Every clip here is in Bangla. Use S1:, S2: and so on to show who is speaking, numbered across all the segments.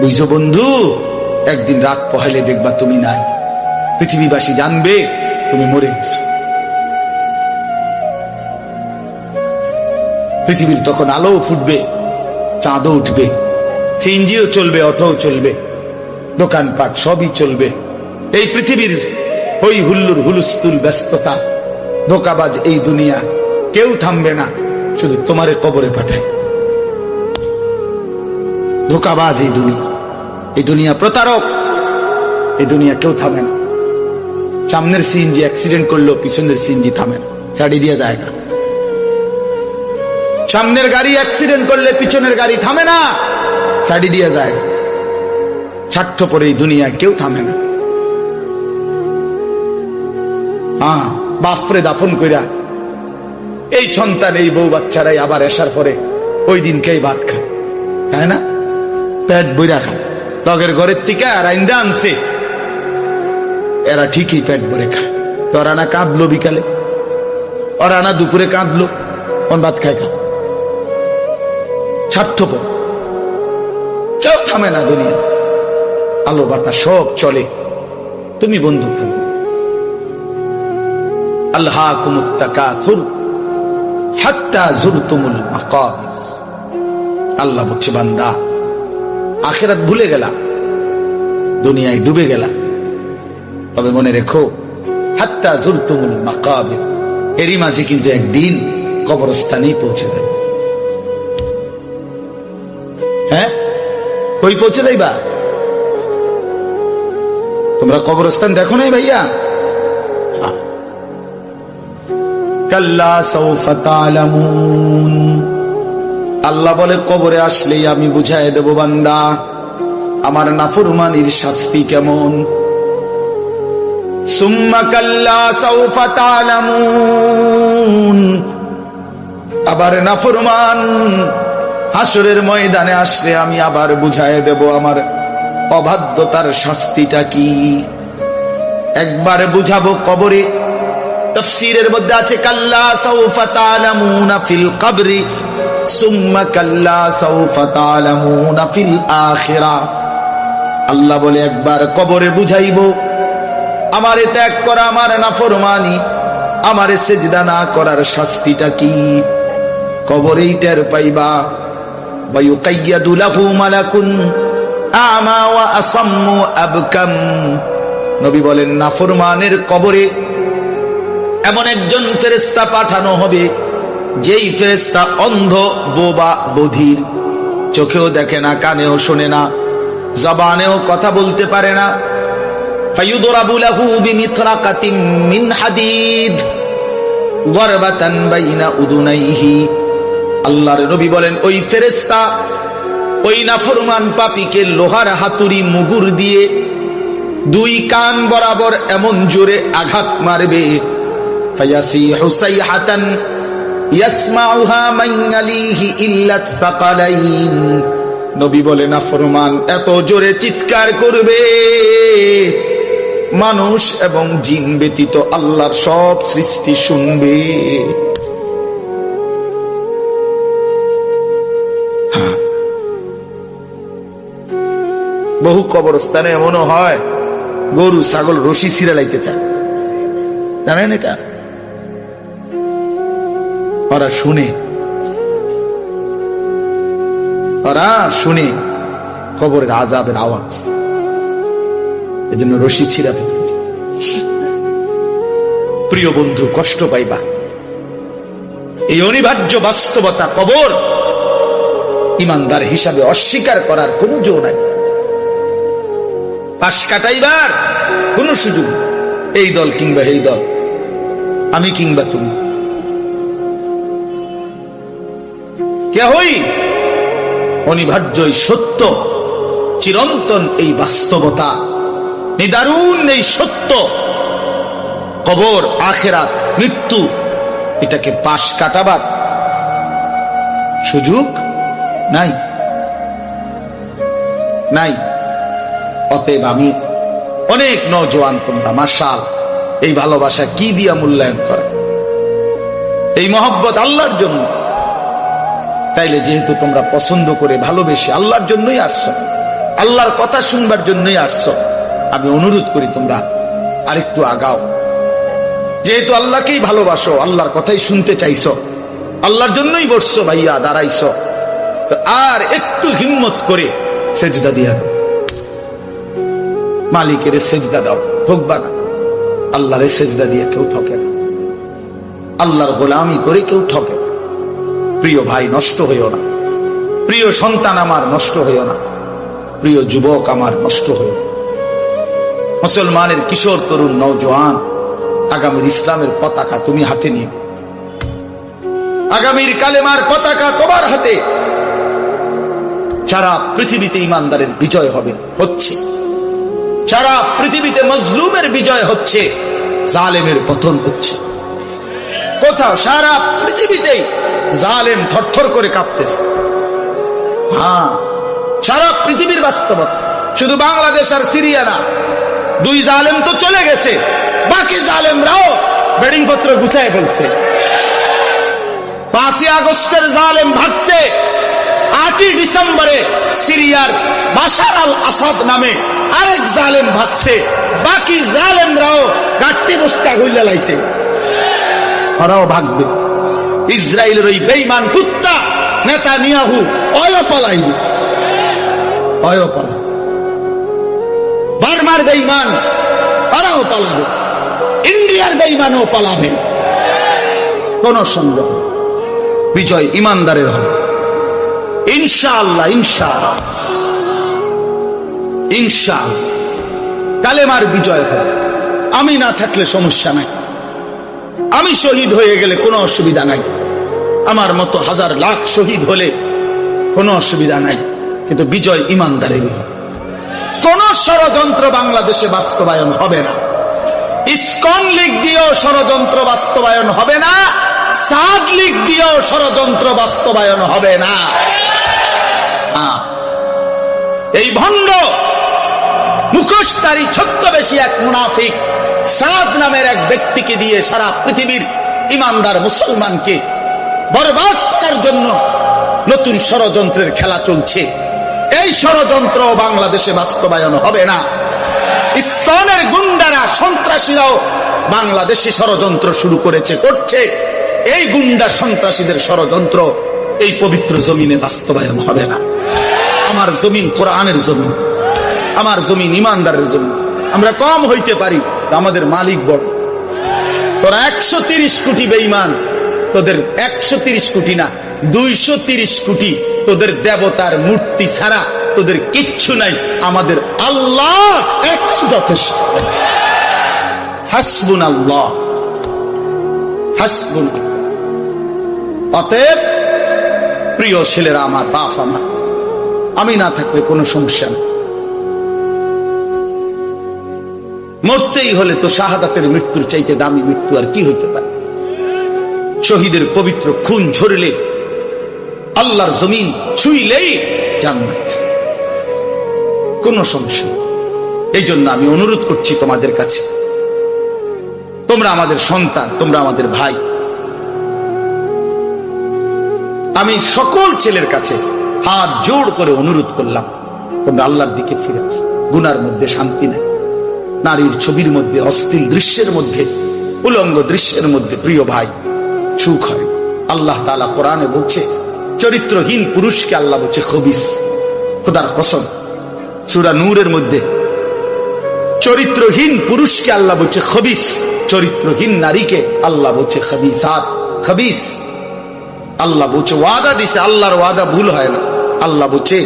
S1: বুঝছো বন্ধু, একদিন রাত পহেলে দেখবা তুমি নাই, পৃথিবীবাসী জানবে তুমি মরে গেছো। পৃথিবীর তখন আলো ফুটবে, চাঁদও উঠবে, সিএনজিও চলবে, অটোও চলবে, দোকানপাট সবই চলবে। এই পৃথিবীর হই হুল্লুর হুলুস্থুল ব্যস্ততা, ধোকাবাজ এই দুনিয়া, কেউ থামবে না, শুধু তোমারে কবরে পাঠায়। ধোকাবাজ এই দুনিয়া প্রতারক, এই দুনিয়া কেউ থামে না। সামনের সিএনজি অ্যাক্সিডেন্ট করলো, পিছনের সিএনজি থামে না, ছাড়ি দিয়ে যায় না। সামনের গাড়ি অ্যাক্সিডেন্ট করলে পিছনের গাড়ি থামে না, ছাড়ি দিয়ে যায়। স্বার্থপর এই দুনিয়া কেউ থামে না। বাপরে দাফন কইরা এই সন্তান, এই বউ বাচ্চারাই আবার আসার পরে ওই দিনকেই ভাত খায়, তাই না? পেট বইরা খায়, লগের ঘরের থেকে আর আইন্দা আনছে, এরা ঠিকই পেট ভরে খায়। তোরা না কাঁদলো বিকালে, ওরা না দুপুরে কাঁদলো, কোন ভাত খায় খা। স্বার্থপর, কেউ থামে না দুনিয়া, আলো বাতাস সব চলে, তুমি বন্ধু থাকবে। আল্লাহকুমুত তাকাসুর হাত্তা যুরতুমুল মাকাবির। আল্লাহ বলছে, বান্দা আখিরাত ভুলে গেলা, দুনিয়ায় ডুবে গেলা, তবে মনে রেখো হাত্তা যুরতুমুল মাকাবির, এরই মাঝে কিন্তু একদিন কবরস্থানেই পৌঁছে যাবে। হ্যাঁ, কই পৌঁছে যাইবা? তোমরা কবরস্থান দেখো নাই ভাইয়া? কাল্লা সাউফা তা'লামুন। আল্লাহ বলে, কবরে আসলেই আমি বুঝাই দেব বান্দা আমার নাফরমানির শাস্তি কেমন। সুম্মা কাল্লা সাউফা তা'লামুন। আবার নাফরমান হাসরের ময়দানে আসলে আমি আবার বুঝাই দেব আমার অবাধ্যতার শাস্তিটা কি। একবার বুঝাবো কবরে। তাফসীরের মধ্যে আছে কাল্লা সাউফা তা'লামুনা ফিল কবরি সুম্মা কাল্লা সাউফা তা'লামুনা ফিল আখিরাহ। আল্লাহ বলে, একবার কবরে বুঝাইব আমারে ত্যাগ করা, আমার নাফরমানি, আমারে সিজদা না করার শাস্তিটা কি। কবরেই টের পাইবা। ওয়ায়ুকাইয়াদু লাহু মালাকুন আমা ওয়া আসাম্মু আবকাম। নবী বলেন, নাফরমানের কবরে এমন একজন ফেরেশতা পাঠানো হবে, যেই ফেরেশতা অন্ধ, বোবা, বধির, চোখেও দেখে না, কানেও শোনে না, জবানেও কথা বলতে পারে না। ফায়ুদরাবু লাহু বিমিতরাকাতিন মিন হাদিদ দারবাতান বাইনা উদুনাইহি। আল্লাহর নবী বলেন, ওই ফেরেশতা ওই নাফরমান পাপীকে লোহার হাতুড়ি মুগুর দিয়ে দুই কান বরাবর এমন জোরে আঘাত মারবে, ফায়াসিহু সাইহাতান ইয়াসমাউহা মান ইয়ালিহি ইল্লা তাকালাইন। নবী বলেন, নাফরমান এত জোরে চিৎকার করবে, মানুষ এবং জিন ব্যতীত আল্লাহর সব সৃষ্টি শুনবে। বহু কবরস্থানে এমনও হয়, গরু ছাগল রশি ছিঁড়ে লাইতে চায়, জানেন এটা? ওরা শুনে কবরের আযাবের আওয়াজ, এজন্য রশি ছিঁড়া ফেলতে চায়। প্রিয় বন্ধু, কষ্ট পাইবা, এই অনিবার্য বাস্তবতা কবর ইমানদার হিসাবে অস্বীকার করার কোন জো নাই। পাশ কাটাইবার কোন সুযোগ, এই দল কিংবা এই দল, আমি কিংবা তুমি, কেহই অনিবার্য এই সত্য, চিরন্তন এই বাস্তবতা, নিদারুণ এই সত্য, কবর, আখিরাত, মৃত্যু, এটাকে পাশ কাটাবার সুযোগ নাই। অতএব আমি অনেক নওজোয়ান, তোমরা মাশাআল্লাহ এই ভালোবাসা কি দিয়া মূল্যায়ন করে, এই মহব্বত আল্লাহর জন্য। তাইলে যেহেতু তোমরা পছন্দ করে ভালোবেসে আল্লাহর জন্যই আসছো, আল্লাহর কথা শুনবার জন্যই আসছো। আমি অনুরোধ করি তোমরা আরেকটু আগাও। যেহেতু আল্লাহকেই ভালোবাসো, আল্লাহর কথাই শুনতে চাইছো, আল্লাহর জন্যই বসছো ভাইয়া, দাঁড়াইছো, তো আর একটু হিম্মত করে সেজদা দিয়া দাও, মালিকের সেজদা দাও, ঠকবা না। আল্লাহরে সেজদা দিয়ে কেউ ঠকে না, আল্লাহর গোলামি করে কেউ ঠকে না। প্রিয় ভাই, নষ্ট হইও না। প্রিয় সন্তান আমার, নষ্ট হইও না। প্রিয় যুবক আমার, নষ্ট হইও না। মুসলমানের কিশোর, তরুণ, নওজোয়ান, আগামীর ইসলামের পতাকা তুমি হাতে নিও। আগামীর কালেমার পতাকা তোমার হাতে। সারা পৃথিবীতে ইমানদারের বিজয় হবে, হচ্ছে। সারা পৃথিবীতে মজলুমের বিজয় হচ্ছে, জালেমের পতন হচ্ছে। কোথাও সারা পৃথিবীতেই জালেম থরথর করে কাঁপতেছে। হ্যাঁ, সারা পৃথিবীর বাস্তবতা, শুধু বাংলাদেশ আর সিরিয়া না। দুই জালেম তো চলে গেছে, বাকি জালেমরাও বেডিং পত্র গুছায় ফেলছে। 5ই আগস্টের জালেম ভাগছে, 8ই ডিসেম্বরে সিরিয়ার বাশার আল আসাদ নামে আরেক জালেম ভাগছে। বাকি জালেমরাও গাট্টি বস্তা গইলা লাইছে, ওরাও ভাগবে। ইসরায়েলের ওই বেঈমান কুত্তা নেতানিয়াহু অয় পালাইবে, অয় পালা। বার্মার বেঈমান ওরাও পালাবে, ইন্ডিয়ার বেঈমানও পালাবে। কোন সন্দেহ, বিজয় ইমানদারের হবে ইনশাআল্লাহ। ইনশাআল্লাহ, ইনশাআল্লাহ কালেমার বিজয় হবে। আমি না থাকলে সমস্যা নাই, আমি শহীদ হয়ে গেলে কোনো অসুবিধা নাই, আমার মতো হাজার লাখ শহীদ হলে কোনো অসুবিধা নাই, কিন্তু বিজয় ইমানদারের হবে। কোন ষড়যন্ত্র বাংলাদেশে বাস্তবায়ন হবে না। ইসকন লীগ দিয়েও ষড়যন্ত্র বাস্তবায়ন হবে না, সাদ লীগ দিয়েও ষড়যন্ত্র বাস্তবায়ন হবে না। এই ভণ্ড মুখোশধারী ছদ্মবেশী এক মুনাফিক সাদ নামের এক ব্যক্তিকে দিয়ে সারা পৃথিবীর ইমানদার মুসলমানকে বরবাদ করার জন্য নতুন ষড়যন্ত্রের খেলা চলছে। এই ষড়যন্ত্র বাংলাদেশে বাস্তবায়ন হবে না। ইসকনের গুন্ডারা, সন্ত্রাসীরাও বাংলাদেশে ষড়যন্ত্র শুরু করেছে, করছে। এই গুন্ডা সন্ত্রাসীদের ষড়যন্ত্র এই পবিত্র জমিনে বাস্তবায়ন হবে না। আমার জমিন কোরআনের জমিন, আমার জমিন ইমানদারের জমিন। আমরা কম হইতে পারি, আমাদের মালিক বড়। তোরা 130 কোটি বেঈমান, তোদের 130 কোটি না 230 কোটি তোদের দেবতার মূর্তি ছাড়া তোদের কিচ্ছু নাই। আমাদের আল্লাহ একই যথেষ্ট। হাসবুনাল্লাহ, হাসবুনাল্লাহ। অতএব প্রিয় ছেলেরা আমার, বাপ আমার, আমি না থাকলে কোনো সমস্যা নেই। মরতেই হলে তো শাহাদাতের মৃত্যুর চাইতে দামি মৃত্যু আর কি হইতে পারে। শহীদের পবিত্র খুন ঝরলে, আল্লাহর জমিন ছুঁইলেই জান্নাত, কোনো সমস্যা নেই। এই জন্য আমি অনুরোধ করছি তোমাদের কাছে, তোমরা আমাদের সন্তান, তোমরা আমাদের ভাই। আমি সকল ছেলের কাছে হাত জোড় করে অনুরোধ করলাম, তোমরা আল্লাহর দিকে ফিরে আসো। গুনার মধ্যে শান্তি নেই, নারীর ছবির মধ্যে, অশ্লীল দৃশ্যের মধ্যে, উলঙ্গ দৃশ্যের মধ্যে প্রিয় ভাই সুখ হয়। আল্লাহ তাআলা কোরআনে বলছে, চরিত্রহীন পুরুষকে আল্লাহ বলছে খবিস। খোদার কসম, সূরা নূরের মধ্যে চরিত্রহীন পুরুষকে আল্লাহ বলছে খবিস, চরিত্রহীন নারীকে আল্লাহ বলছে খবিসাত, খবিস। আল্লাহ বলছে, ওয়াদা দিছে, আল্লাহর ওয়াদা ভুল হয় না। আল্লাহ বলছে,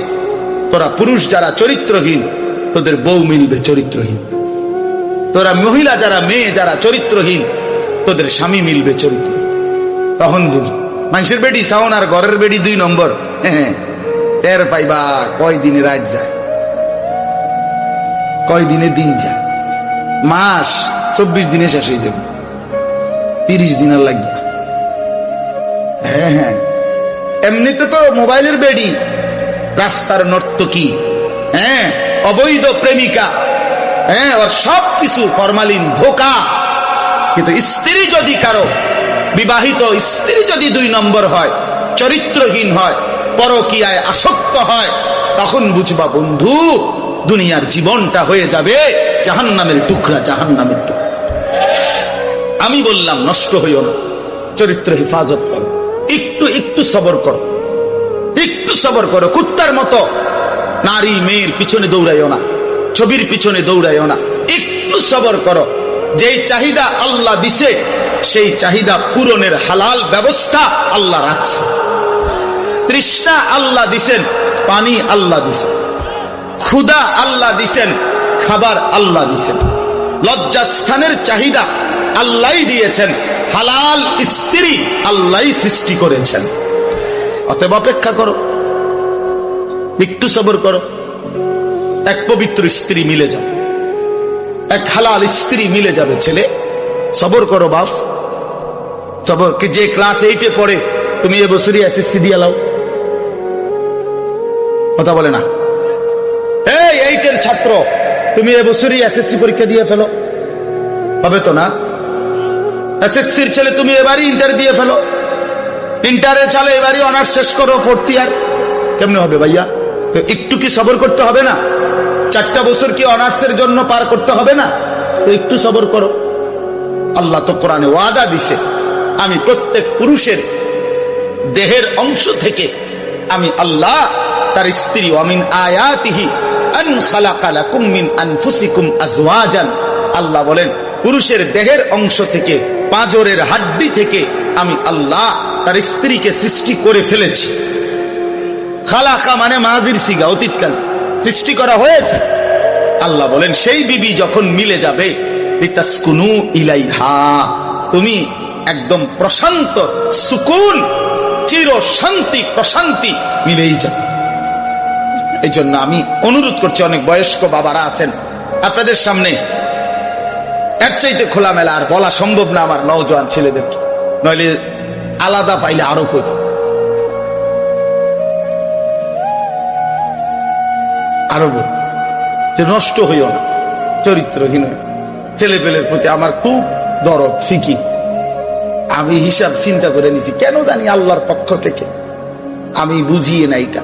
S1: তোরা পুরুষ যারা চরিত্রহীন, তোদের বউ মিলবে চরিত্রহীন। তোরা মহিলা যারা, মেয়ে যারা চরিত্রহীন, তোদের স্বামী মিলবে চরিত্র। তখন বুঝ, মানুষের বেডি সাউন আর ঘরের বেডি 2 নম্বর। হ্যাঁ, টের পাইবা কয় দিনে রাত যায়, কয় দিনে দিন যায়। মাস 24 দিনে শেষ হয়ে যাবে, 30 দিন আর লাগবে। হ্যাঁ হ্যাঁ, এমনিতে তো মোবাইলের বেডি, রাস্তার নর্তকী, হ্যাঁ, অবৈধ প্রেমিকা, হ্যাঁ, ওর সব কিছু ফরমালিন, ধোকা। কিন্তু স্ত্রী যদি কারো, বিবাহিত স্ত্রী যদি 2 নম্বর হয়, চরিত্রহীন হয়, পরকীয়ায় আসক্ত হয়, তখন বুঝবা বন্ধু দুনিয়ার জীবনটা হয়ে যাবে জাহান্নামের টুকরা, জাহান্নামের টুকরা। আমি বললাম নষ্ট হইও না, চরিত্র হেফাজত করো, একটু একটু সবর করো, একটু সবর করো। কুত্তার মতো নারী মেয়ের পিছনে দৌড়াইও না, ছবির পিছনে দৌড়াইও না, একটু সবর করো। যেই চাহিদা আল্লাহ দিছে সেই চাহিদা পূরণের হালাল ব্যবস্থা আল্লাহ রাখছে। তৃষ্ণা আল্লাহ দিছেন, পানি আল্লাহ দিছেন, ক্ষুধা আল্লাহ দিছেন, খাবার আল্লাহ দিছেন, লজ্জাস্থানের চাহিদা আল্লাহ দিয়েছেন, হালাল স্ত্রী আল্লাহ সৃষ্টি করেছেন। অতএব অপেক্ষা করো, একটু সবর করো। এক পবিত্র স্ত্রী মিলে যাবে, এক হালাল স্ত্রী মিলে যাবে। ছেলে সবর করো বাপ, সবর। যে ক্লাস 8-এ পড়ে তুমি এবছরই এসএসসি দিয়ে লাও, কথা বলে না। এই 8-এর ছাত্র তুমি এবছরই এসএসসি পরীক্ষা দিয়ে ফেলো, হবে তো না? এসএসসির ছেলে তুমি এবারই ইন্টার দিয়ে ফেলো, ইন্টারের ছেলে এবারই অনার্স শেষ করো 4th ইয়ার। কেমনে হবে ভাইয়া? তো একটু কি সবর করতে হবে না? 4টা বছর কি অনার্সের জন্য পার করতে হবে না? তো একটু সবর করো। আল্লাহ তো কোরআনে ওয়াদা দিছে, আমি প্রত্যেক পুরুষের দেহের অংশ থেকে আমি আল্লাহ তার স্ত্রী, ওয়ামিন আয়াতিহি আন খালাকা লাকুম মিন আনফুসিকুম আজওয়াজান। আল্লাহ বলেন পুরুষের দেহের অংশ থেকে, পাঁজরের হাড্ডি থেকে আমি আল্লাহ তার স্ত্রীকে সৃষ্টি করে ফেলেছি। খালাকা মানে মাজির সিগা, অতীতকাল সৃষ্টি করা হয়েছে। আল্লাহ বলেন সেই বিবি যখন মিলে যাবে, লিতাসকুনু ইলাইহা, তুমি একদম প্রশান্ত, সুকুন, চির শান্তি, প্রশান্তি মিলেই যাবে। এই জন্য আমি অনুরোধ করছি, অনেক বয়স্ক বাবারা আছেন আপনাদের সামনে, এর চাইতে খোলামেলা আর বলা সম্ভব না আমার নওজোয়ান ছেলেদেরকে, নইলে আলাদা পাইলে আরো কইত। আরো বল যে নষ্ট হইও না, চরিত্রহীন ছেলে পেলের প্রতি আমার খুব দরদ, ফিকির। আমি হিসাব চিন্তা করে নিছি, কেন জানি আল্লাহর পক্ষ থেকে আমি বুঝিয়ে না এটা।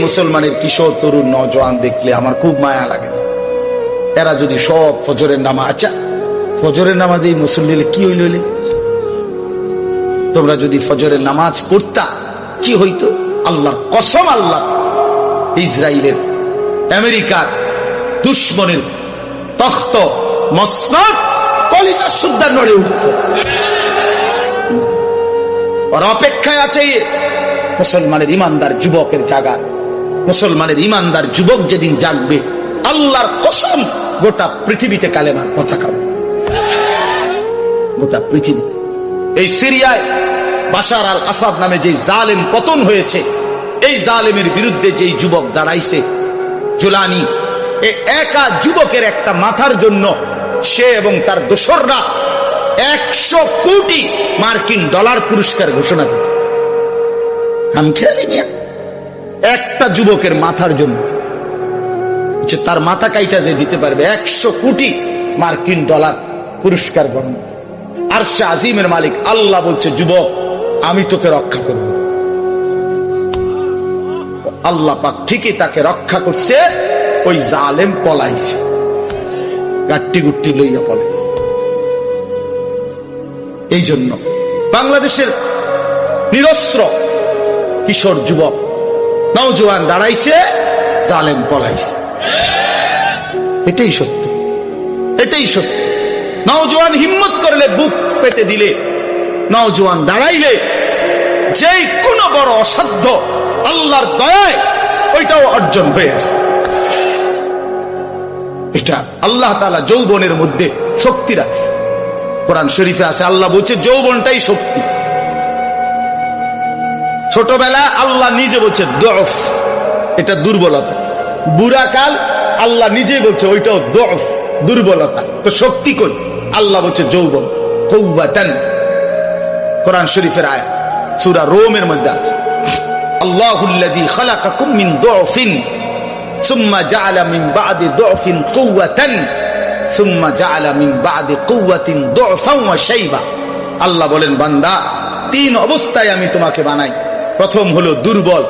S1: মুসলমানের কিশোর তরুণ নওজোয়ান দেখলে আমার খুব মায়া লাগে। এরা যদি সব ফজরের নামাজ, আচ্ছা ফজরের নামাজে মুসল্লি কি হইল? তোমরা যদি ফজরের নামাজ পড়তা কি হইতো? আল্লাহর কসম, আল্লাহ ইসরায়েলের, আমেরিকার দুশ্মনের তখ্ত মসনদ কলিজা সুদ্ধা নড়ে উঠত। ওর অপেক্ষায় আছে মুসলমানের ইমানদার যুবকের জাগার। মুসলমানের ইমানদার যুবক যেদিন জাগবে, আল্লাহর কসম গোটা পৃথিবীতে কালেমার পতাকা, গোটা পৃথিবী। এই সিরিয়ায় বাশার আল আসাদ নামে যে জালেম পতন হয়েছে, এই জালেমের বিরুদ্ধে যেই যুবক দাঁড়াইছে জুলানি, এই একা যুবকের একটা মাথার জন্য সে এবং তার দোসররা 100 কোটি মার্কিন ডলার পুরস্কার ঘোষণা করেছে। একটা যুবকের মাথার জন্য তার মাথা কাইটা যে দিতে পারবে 100 কোটি মার্কিন ডলার পুরস্কার গ্রহণ। আরশে আজিমের মালিক আল্লাহ বলছে, যুবক আমি তোকে রক্ষা করব। আল্লাহ পাক ঠিকই তাকে রক্ষা করছে। ওই জালেম পলাইছে, গাট্টি গুট্টি লইয়া পলাইছে। এই জন্য বাংলাদেশের নিরস্ত্র কিশোর যুবক নওজোয়ান দাঁড়াইছে, জালেম পলাইছে। এটাই সত্য, এটাই সত্য। নওজোয়ান হিম্মত করলে, বুক পেতে দিলে, নওজোয়ান দাঁড়াইলে যে কোন বড় অসাধ্য আল্লাহর দয়ায় ওইটাও অর্জন হয়েছে। এটা আল্লাহ তাআলা যৌবনের মধ্যে শক্তি রাখছে। কোরআন শরীফে আছে, আল্লাহ বলছে যৌবনটাই শক্তি। ছোটবেলা আল্লাহ নিজে বলছে দফ, এটা দুর্বলতা। বুড়াকাল আল্লাহ নিজে বলছে ওইটাও দফ, দুর্বলতা। তো শক্তি কই? আল্লাহ বলছে যৌবন, কুওয়াতান। কোরআন শরীফের আয়াত সূরা রোমের মধ্যে আছে, আল্লাহুল্লাযী খালাকাকুম মিন দুফিন সুম্মা জাআলা মিন বা'দি দুফিন কুওয়াতান সুম্মা জাআলা মিন বা'দি কুওয়াতিন দুফান ওয়া শাইবা। আল্লাহ বলেন, বান্দা 3 অবস্থায় আমি তোমাকে বানাই। প্রথম হলো দুর্বল,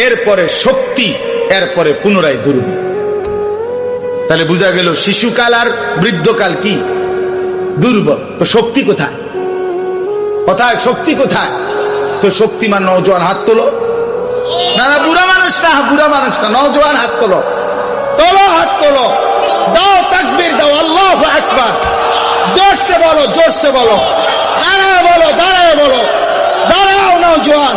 S1: এরপরে শক্তি, এরপরে পুনরায় দুর্বল। তাহলে বোঝা গেল শিশুকাল আর বৃদ্ধকাল কি দুর্বল। তো শক্তি কোথায়? কোথায় শক্তি কোথায়? তো শক্তিমান নওজোয়ান হাত তোলো। না না, বুড়া মানুষ না, বুড়া মানুষ না, নওজোয়ান হাত তোলো, তোলো হাত তোলো, দাও তাকবীর দাও, আল্লাহু আকবার, জোরসে বলো, জোরসে বলো, দাঁড়ায় বলো, দাঁড়ায় বলো, দাঁড়াও নওজোয়ান,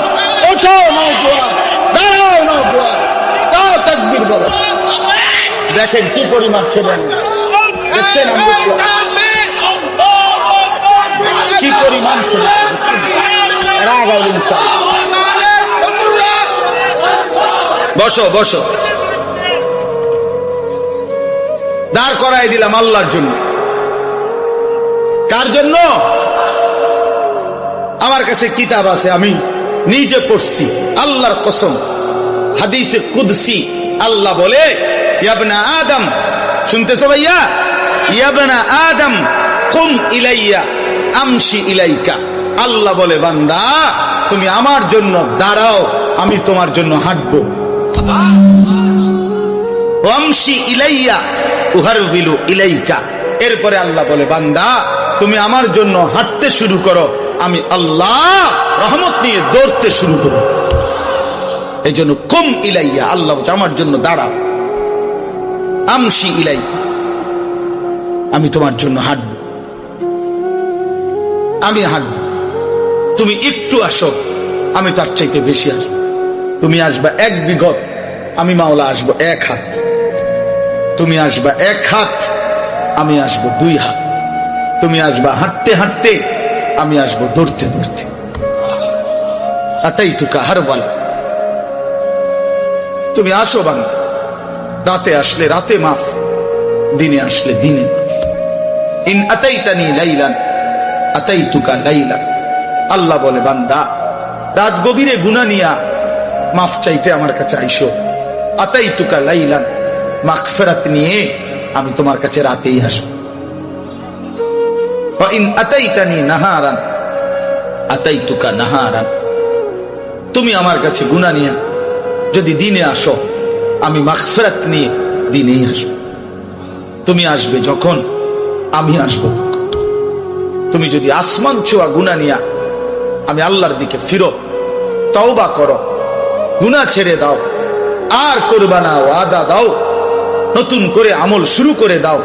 S1: ওঠো নওজোয়ান, দাঁড়াও নওজোয়ান, দাও তাকবীর বলো। দেখেন কি পরিমাণ ছেলে, দেখছেন কি পরিমাণ ছেলে। বসো বসো, দাঁড় করাই দিলাম আল্লাহর জন্য। কার জন্য? আমার কাছে কিতাব আছে, আমি নিজে পড়ছি, আল্লাহর কসম, হাদিসে কুদসি। আল্লাহ বলে, ইয়া আদম, শুনতেছো ভাইয়া? ইয়া আদম কুম ইলাইয়া আমশি ইলাইকা। আল্লাহ বলে, বান্দা তুমি আমার জন্য দাঁড়াও, আমি তোমার জন্য হাঁটবো। আমশি ইলাইয়া উহারবিলু ইলাইকা। এরপরে আল্লাহ বলে, বান্দা তুমি আমার জন্য হাঁটতে শুরু করো, আমি আল্লাহ রহমত নিয়ে দৌড়তে শুরু করো। এই জন্য কুম ইলাইয়া, আল্লাহ আমার জন্য দাঁড়াও। আমশি ইলাইকা, আমি তোমার জন্য হাঁটব, আমি হাঁটব। তুমি একটু আসো, আমি তার চাইতে বেশি আসবো। তুমি আসবা 1 বিঘত, আমি মাওলা আসবো 1 হাত। তুমি আসবা 1 হাত, আমি আসবো 2 হাত। তুমি আসবা হাঁটতে হাঁটতে, আমি আসবো দৌড়তে দৌড়তে। আতাইতুকা হারওয়ালা, তুমি আসো বান্দা। রাতে আসলে রাতে মাফ, দিনে আসলে দিনে মাফ। ইন আতাইতানি লাইলান আতাইতুকা লাইলান। আল্লাহ বলে, বান্দা রাত গভীরে গুনাহ নিয়া মাফ চাইতে আমার কাছে আইসো। আতাইতুকা লাইলান, মাগফিরাত নিয়ে আমি তোমার কাছে রাতেই আসবো। ওয়া ইন আতাইতানি নাহারান আতাইতুকা নাহারান। তুমি আমার কাছে গুনাহ নিয়া যদি দিনে আসো, আমি মাগফিরাত নিয়ে দিনেই আসবো। তুমি আসবে যখন, আমি আসবো তখন। তুমি যদি আসমান ছোঁয়া গুনাহ নিয়া আমি আল্লাহর দিকে ফিরো, তওবা করো, গুনাহ ছেড়ে দাও, আর করবা না, ওয়াদা দাও, নতুন করে আমল শুরু করে দাও,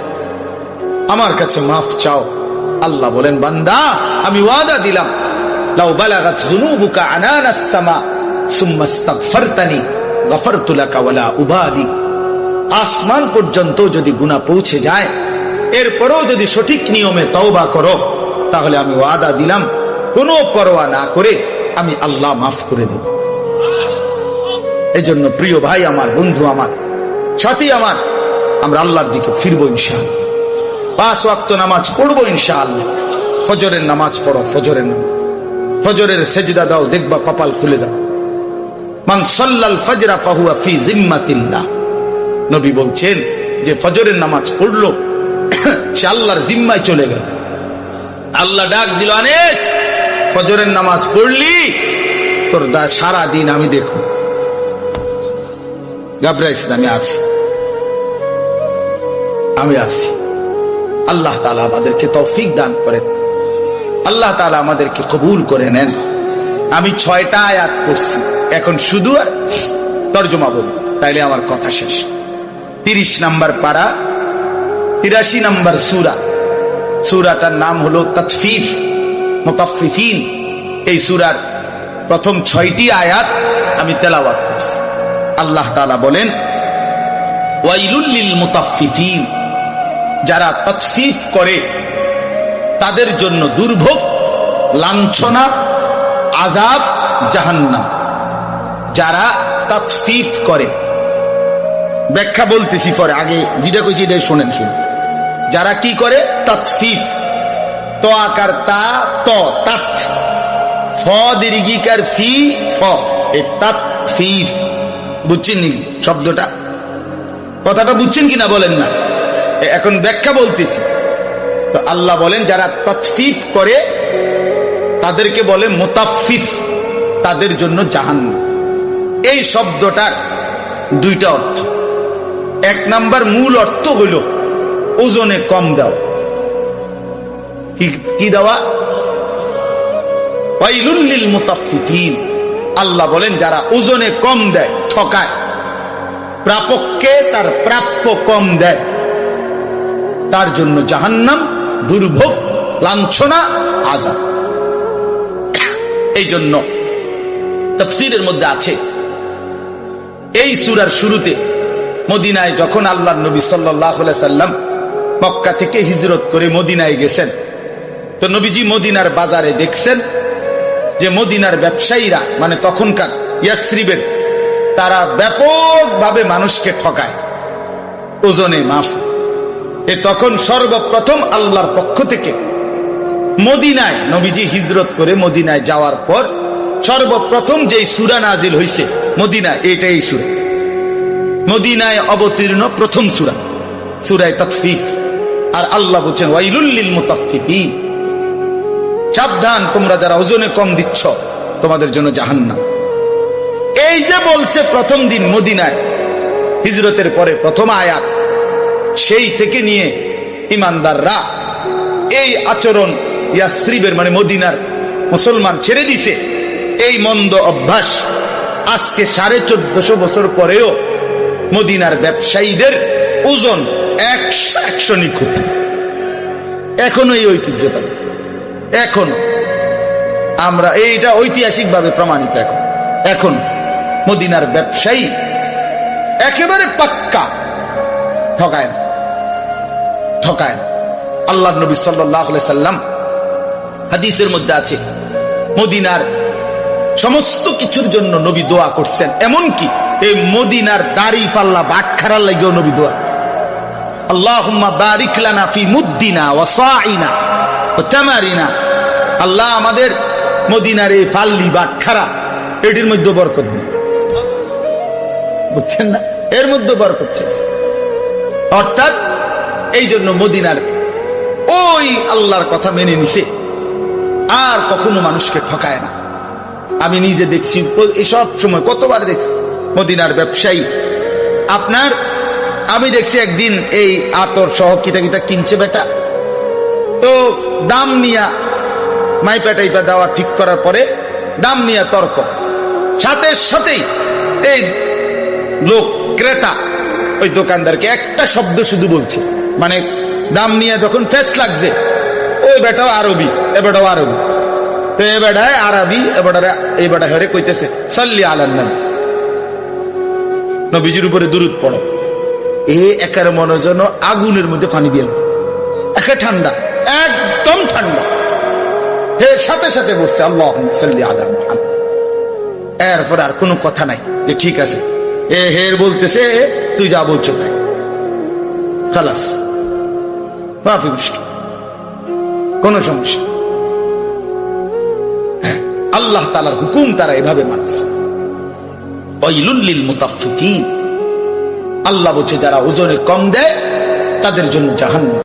S1: আমার কাছে মাফ চাও। আল্লাহ বলেন, বান্দা আমি ওয়াদা দিলাম, লাউ বালাগাত যুনুবুকা আনানাস সামা সুম্মা ইস্তাগফারতানি গফারতু লাকা ওয়ালা উবালি। আসমান পর্যন্ত যদি গুনাহ পৌঁছে যায়, এরপরও যদি সঠিক নিয়মে তওবা করো, তাহলে আমি ওয়াদা দিলাম, কোনো পরোয়া না করে আমি আল্লাহ মাফ করে দেব। এই জন্য প্রিয় ভাই আমার, বন্ধু আমার, সাথী আমার, আমরা আল্লাহর দিকে ফিরবো ইনশাআল্লাহ। 5 ওয়াক্ত নামাজ পড়বো ইনশাআল্লাহ। ফজরের নামাজ পড়ো, ফজরের নামাজ, ফজরের সেজদা দাও, দেখবা কপাল খুলে যাবে। মান সাল্লাল ফজরা ফাহুয়া ফি জিম্মাতিল্লাহ। নবী বলছেন যে ফজরের নামাজ পড়লো, সে আল্লাহর জিম্মায় চলে গেল। আল্লাহ ডাক দিল, আনিস ফজরের নামাজ পড়লি, তোর সারা দিন আমি দেখো। ঘাবড়াইস না, আমি আছি, আমি আছি। আল্লাহ তাআলা আমাদেরকে তৌফিক দান করেন, আল্লাহ তাআলা আমাদেরকে কবুল করে নেন। আমি 6টা আয়াত পড়ছি, এখন শুধু আর তরজমা বলবো, তাইলে আমার কথা শেষ। 30 নম্বর পারা, 83 নম্বর সূরা। সূরাটার নাম হলো তাতফিফ, মুতাফফিফিন। এই সূরার প্রথম 6টি আয়াত আমি তেলাওয়াত করছি। আল্লাহ তাআলা বলেন, ওয়াইলুল লিল মুতাফফিফিন, যারা তাতফিফ করে তাদের জন্য দুর্ভোগ, লাঞ্ছনা, আযাব, জাহান্নাম। যারা তাতফিফ করে, ব্যাখ্যা বলতেছি পরে, আগে যেটা কইছি এটাই শোনেন। যারা কি করে? তাতফিফ, তো আকার তা, ত তাত, ফ দীর্ঘিকার ফি, ফ, এই তাতফিফ। বুঝছেন নি শব্দটা? কথাটা বুঝছেন কিনা বলেন না? এখন ব্যাখ্যা বলতেছি। তো আল্লাহ বলেন, যারা তাতফিফ করে তাদেরকে বলে মুতাফফিফ, তাদের জন্য জাহান্নাম। এই শব্দটার দুইটা অর্থ। এক নাম্বার মূল অর্থ হইল ওজনে কম দেওয়া। কি দেওয়া? ওয়াইলুল লিল মুতাফফিফিন। আল্লাহ বলেন যারা ওজনে কম দেয়, ঠকায়, প্রাপককে তার প্রাপ্য কম দেয়, তার জন্য জাহান্নাম, দুর্ভোগ, লাঞ্ছনা, আযাব। এই জন্য তাফসীরের মধ্যে আছে এই সূরার শুরুতে মদিনায় যখন আল্লাহর নবী সাল্লাল্লাহু আলাইহি সাল্লাম মক্কা থেকে হিজরত করে মদিনায় গেছেন, তো নবীজি মদিনার বাজারে দেখছেন যে মদিনার ব্যবসায়ীরা, মানে তখনকার ইয়াসরিবের, তারা ব্যাপকভাবে মানুষকে ঠকায় ওজনে মাফ। তখন সর্বপ্রথম আল্লাহর পক্ষ থেকে মদিনায় নবীজি হিজরত করে মদিনায় যাওয়ার পর সর্বপ্রথম যেই সূরা নাজিল হইছে মদিনায়, এটাই সূরা, মদিনায় অবতীর্ণ প্রথম সূরা, সূরা তাতফিফ। আর আল্লাহ বলছেন ওয়াইলুল লিল মুতাফফিফিন, সাবধান তোমরা যারা ওজনে কম দিচ্ছ, তোমাদের জন্য জাহান্নাম। এই যে বলছে প্রথম দিন মদিনায় হিজরতের পরে প্রথম আয়াত, সেই থেকে নিয়ে ইমানদাররা এই আচরণ ইয়াসরিবের মানে মদিনার মুসলমান ছেড়ে দিছে। এই মন্দ অভ্যাস আজকে 1450 বছর পরেও মদিনার ব্যবসায়ীদের ওজন 100 নিখুঁত, এখনো এই ঐতিহ্যটা, এখন আমরা এইটা ঐতিহাসিক ভাবে প্রমাণিত। এখন মদিনার ব্যবসায়ী একেবারে পাক্কা ঠকায় না, ঠকায় না। আল্লাহর নবী সাল্লাল্লাহু আলাইহি সাল্লাম হাদিসের মধ্যে আছে মদিনার সমস্ত কিছুর জন্য নবী দোয়া করছেন, এমনকি এই মদিনার দাড়ি পাল্লা বাটখারার লাগেও নবী দোয়া, আল্লাহুম্মা বারিক লানা ফি মুদ্দিনা ওয়া সাইনা ওয়া তামারিনা। আল্লাহ আমাদের মদিনার এই পাল্লি বাটখারা এটির মধ্যে বরকত দিন, বুঝছেন না, এর মধ্যে বরকত চাইছে। অর্থাৎ এই জন্য মদিনার ওই আল্লাহর কথা মেনে নিছে, আর কখনো মানুষকে ঠকায় না। আমি নিজে দেখছি, এসব সময় কতবার দেখছি মদিনার ব্যবসায়ী আপনার, আমি দেখছি একদিন এই আতর সহ কিতা কিতা কিনছে বেটা, তো দাম নিয়া মাইপা টাইপা দেওয়া ঠিক করার পরে দাম নিয়া তর্ক, সাথে সাথেই এই লোক ক্রেতা ওই দোকানদারকে একটা শব্দ শুধু বলছে, মানে দাম নিয়ে যখন ফেস লাগছে, ওই বেটাও আরবি, এ বেটাও আরবি, তো এ বেটায় আরবি, এ বেটা হরে কইতেছে সাল্লি আলান নবী, নবীজির উপরে দুরূদ পড়ো। এ একার মনে যেন আগুনের মধ্যে পানি দিয়ে একে ঠান্ডা, একদম ঠান্ডা। হে সাথে সাথে বলছে আল্লাহুম্মা সাল্লি আলা মুহাম্মাদ। এরপর আর কোনো কথা নাই যে ঠিক আছে, এ হের বলতেছে তুই যা বলছো তাই, খালাস, মাফি মুশকিল, কোন সমস্যা। হ্যাঁ, আল্লাহ তাআলার হুকুম তারা এভাবে মানছে। ওয়াইলুল লিল মুতাফফিফিন, আল্লাহ বলছে যারা ওজনে কম দেয় তাদের জন্য জাহান্নাম।